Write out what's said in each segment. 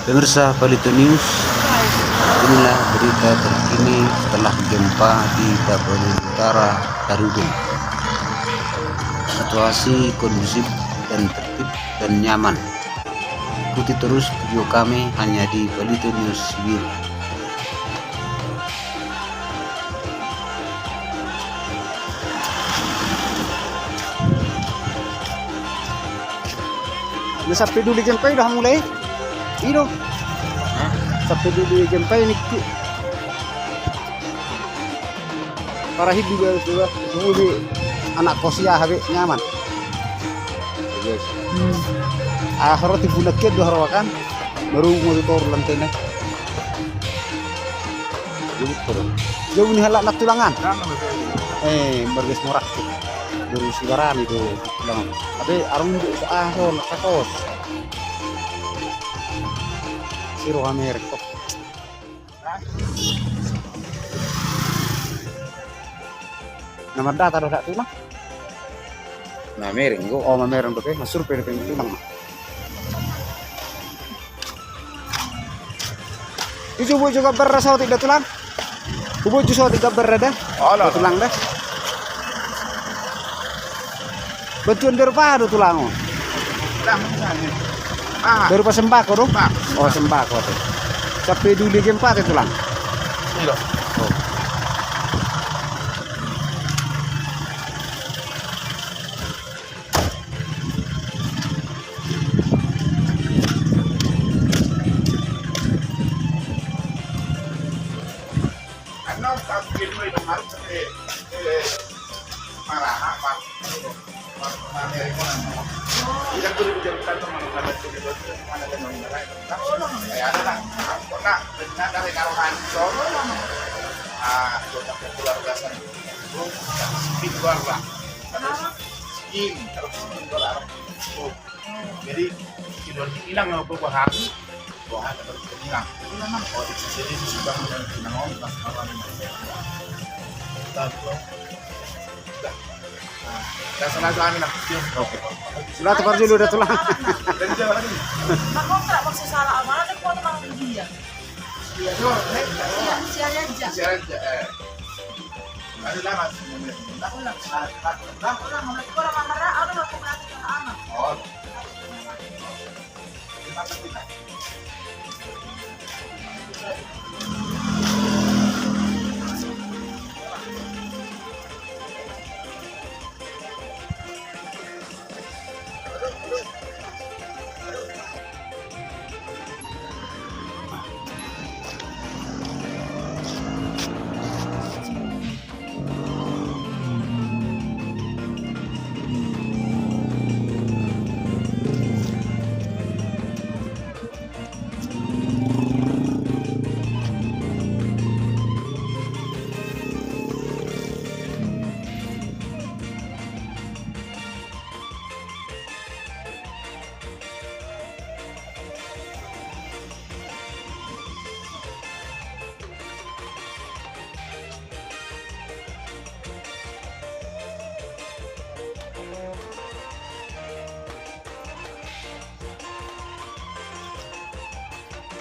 Pemirsa Palito News, inilah berita terkini setelah gempa di Dapodik Utara, Tarugong. Situasi kondusif dan tertib dan nyaman. Ikuti terus video kami hanya di Palito News Biru. Sampai dulu gempa udah mulai. Ino. Sampai dulu gempa ini. Para hidup juga semua anak kosia habis nyaman. Yes. Harus dibunuhkan dua harapan baru motor lantainya. Jauh nih halak nak tulangan. Berges murah. Dari sibaran itu tulangan. Tapi arung soal kakos. Siro kami rekop. Nama data ada tulang. Nah, miring go. Oh, mamereng tuh masuk pada tulang. Ibu juga berasa tidak tulang. Ibu juga tidak berada. Oh, tulang dah. Betul dari tulang. Dari pas sembako dong? Oh, sembako tuh. Sampai dulu gempa itu tulang. Iya. Oh. Ano pag-game mo itong harap kasi marah apa? Ilang tuloy ko dyan kanto mga kalat ko dito mana ka nung maray. Kaya na lang. Ako na, nagdari karohan so. Ito na keluarga sa speed keluarga. Skin, terus skin keluarga. Jadi hilang na po bahagi. Bukan terus hilang. Hilang na po. Jadi sudah menang pas kawan. Dah salah kami lah. Oke. Sudah tukar dulu udah tulang. Dan dia lagi. Makontrak maksud salah amalan dan kuat orang dia. Iya, tuh. Iya, siaran aja. Siaran aja. Ada lama. Aku lah. Aku lah, orang marah, ada lah komunikasi sama anak. Oh.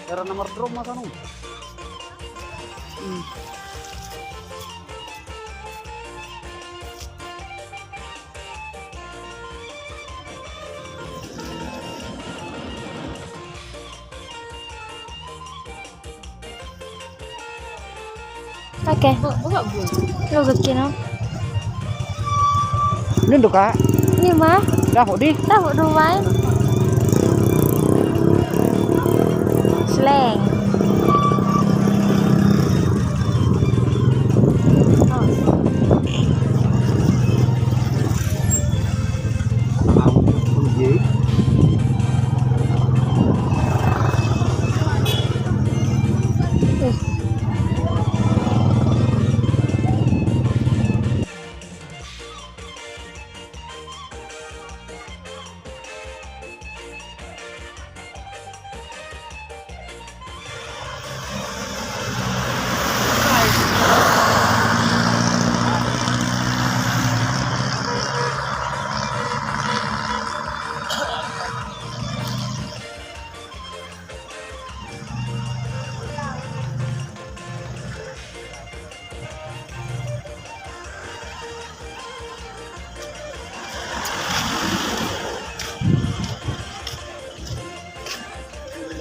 Cara nomor drum mas anu. Oke. Buka bun. Lo bikin apa? Ini tuh kak. Ini mah. Dah di. Tahu rumah. Slang.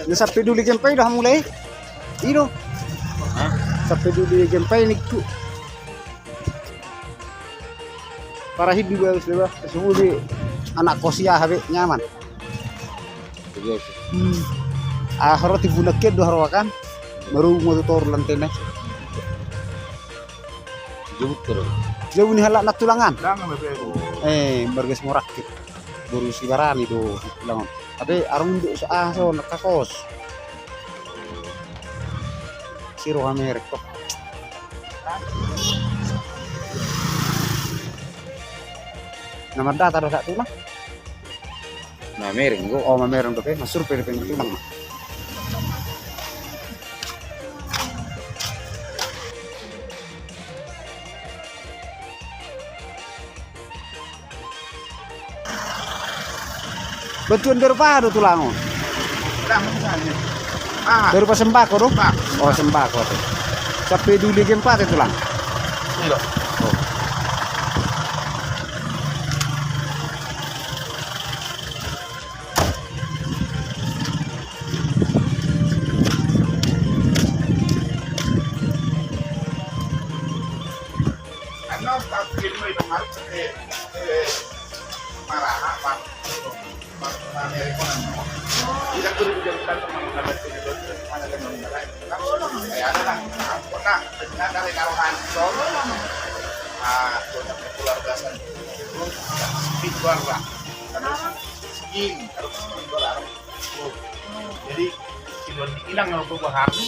Ya sampai dulu gempai dah mulai. Ino. Sampai dulu gempai ni tu. Para hidup guys, lepas semua di anak kosia habis nyaman. Harus dibunakan dua harakan. Baru motor lantainya. Jauh ni halak nak tulangan. Berges morak gitu. Baru sibaran itu tulangan. Tapi arung duk so nakakos. Siro kami rekop. Nama data ada tulang. Nah, miring go. Oh, mamerong dope, masur pere peng tulang. Bantuan dari apa tulang? Dari pas sembako dong? Oh sembako tuh. Sampai dulu gempa tuh tulang. Iya. Ano pag mo ito marah apa? Amerika ano? Ilang tuloy ko dyan sa mga kalat ko dito sa mga ganun na rin. Kaya na dari karuhan so banyak keluargasan keluarga harus skiing harus keluarga jadi kiloan hilang kalau pemahami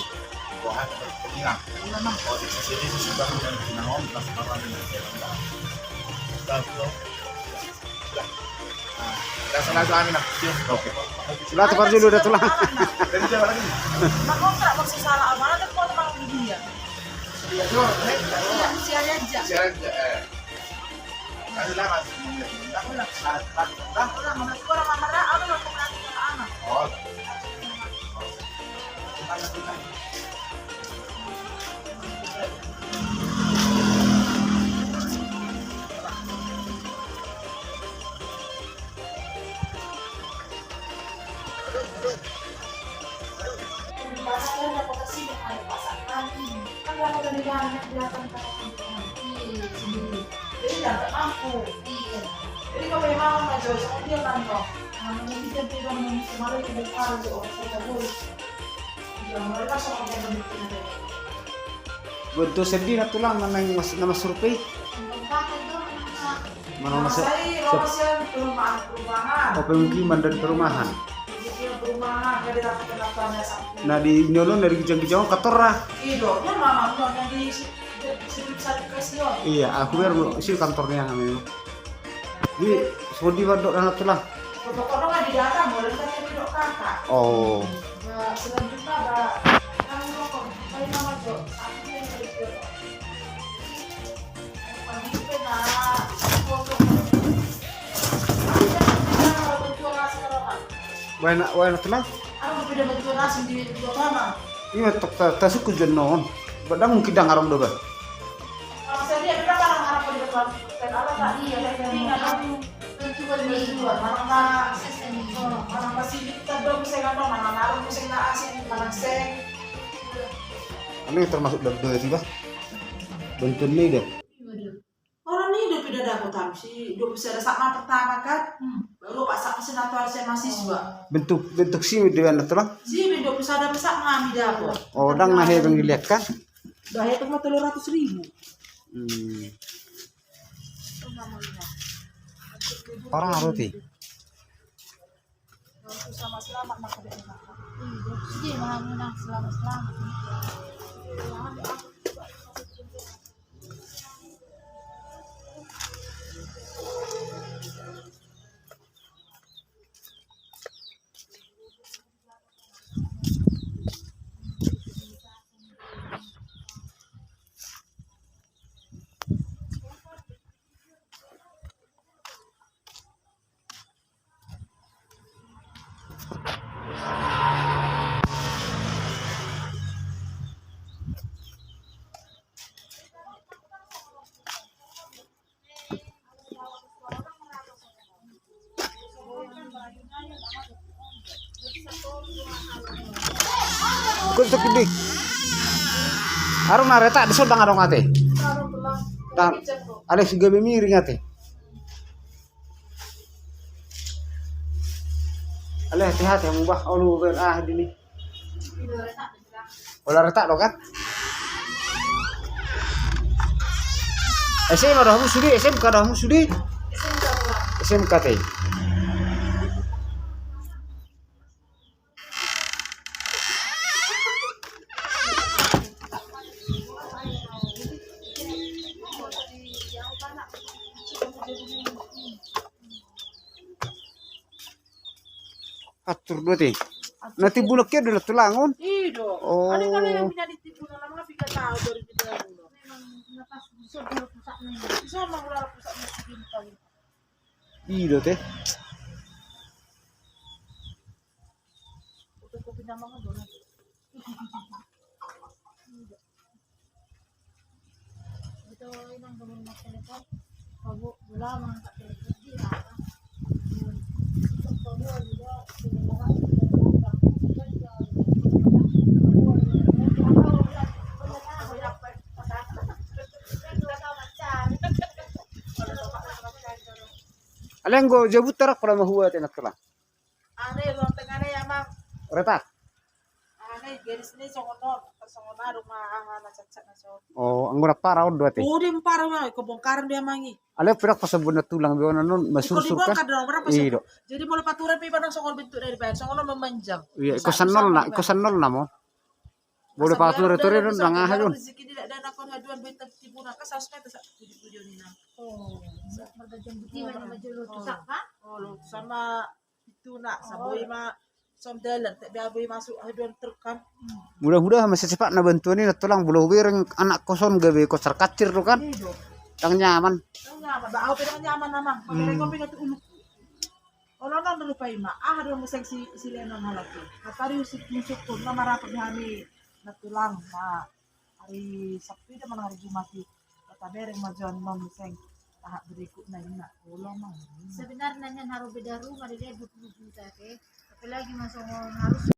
bahan hilang oh di sini sudah dan pinangom tas orang dan salah kami nak oke Sudah tepat dulu udah tulang. dari siapa lagi Makontrak magsasala ang mga nagpunta mga Biblia. Iya, Siya aja. Ano lang, Ako lang, kurang mamara, ano lang kung natin sa anak. oh, Pasal na po kasi may pasakan. Ang gano'n na nila naglakang ka ng Jadi dapat mampu. Jadi kalau memang maju, dia kan kok. Mungkin dia memang semalam itu berkali orang saya dulu. Yang mereka sama dengan begitu. Bentuk sedih na tulang nama survei. Mana masa Saya romasan perumahan. oh, pemukiman dan perumahan. Perumahan jadi dapat kenapanya sampai. Nah di nyolong dari kijang-kijang katorra. Itu, ya mama yang di sertifikasi. Iya, aku biar sih kantornya kami. Di sodi wadok anak tulang. Pokoknya nggak di dalam, boleh kita duduk kakak. Oh, Selanjutnya ada kami rokok, kami nama Jo. Aku yang dari Jo. Pagi pena foto. Kita berjuang nasi kerokan. wena tulang. Aku beda berjuang nasi di mana? Iya, tasuk kujenon. Badang mungkin dang aram doba. Kalau saya lihat kita barang harap di depan. Dan apa tak iya, tapi nggak tahu. Mencoba berjuang, mana masih kita belum bisa ngomong, mana naruh musim na asin, mana seng. Ano yung termasuk dari dua sih, Bah? Bentuk ini deh. Orang ini hidup tidak ada aku sih, hidup bisa ada sama pertama kan, baru pak sak mesin atau saya mahasiswa. Bentuk sih di mana tulang? Si hidup bisa ada pesak ngami dapur. Oh, dang nah yang dilihat kan? Dah itu mah 300.000. Orang roti. Sama selamat maka dia enak. Sige, mahanginang selamat-selamat. Kung sa kidik. Arong nareta, disod ang arong ate. Dan, Alex gabi miring ate. Ale, hati-hati mo ba? Ulu ber dini. Wala reta do kan? SM dah mo sudi, SM ka dah mo sudi. SM ka te. Atur dua te. Nanti bulaknya dulu tulangon. Ido. Oh. Ano yung pinanitibo na mga piga tao dari kita dulu. Lepas busuk baru pusat nih. Bisa mengular pusat muslim kali. Iya teh. Untuk kopi nama kan dulu. Itu inang temen mas telepon. Kamu gula mangkat telepon dia. Kamu juga Aleng go jabut tarak pada mahua tenak telah. Ane ruang tengah ya mang. Retak. Ane garis ni songono rumah anak cacat na so. Oh, anggora para dua teh. Udi parang na kebongkaran dia mangi. Ale pirak pasabun na tulang biwana non Kau masusur ka. dibongkar dong berapa Iya. sih? Jadi mulai paturan pi padang songol bentuk dari bayan songono memanjang. Iya, ikosan nol na mo. Boleh patur itu rin nang ahon. Rezeki tidak ada nakon haduan bentuk tibuna ka sasmet sa video ni na. oh, bergajang putih mana baju lu tusak kan? Oh, lu sama itu nak saboy ma somdelan tak biaboy masuk haduan truk kan. Mudah-mudahan masih cepat na bantuan ini tulang bulu wireng anak koson gawe kosar kacir tu kan. Ido. Tang nyaman. Nyaman, ba ako pero nyaman namang. Pagkakay ko pingat uluk. Ono nang dulu pa ima. Haduan museng si Lenon halaki. Katari usik musuk ko na marapag hani natulang na hari Sabtu dah mana hari Jumat di kata bereng majuan museng tahap berikut na ina. Ulang mang. Sebenarnya yang harus beda rumah dia 20 juta ke. Tapi lagi masuk harus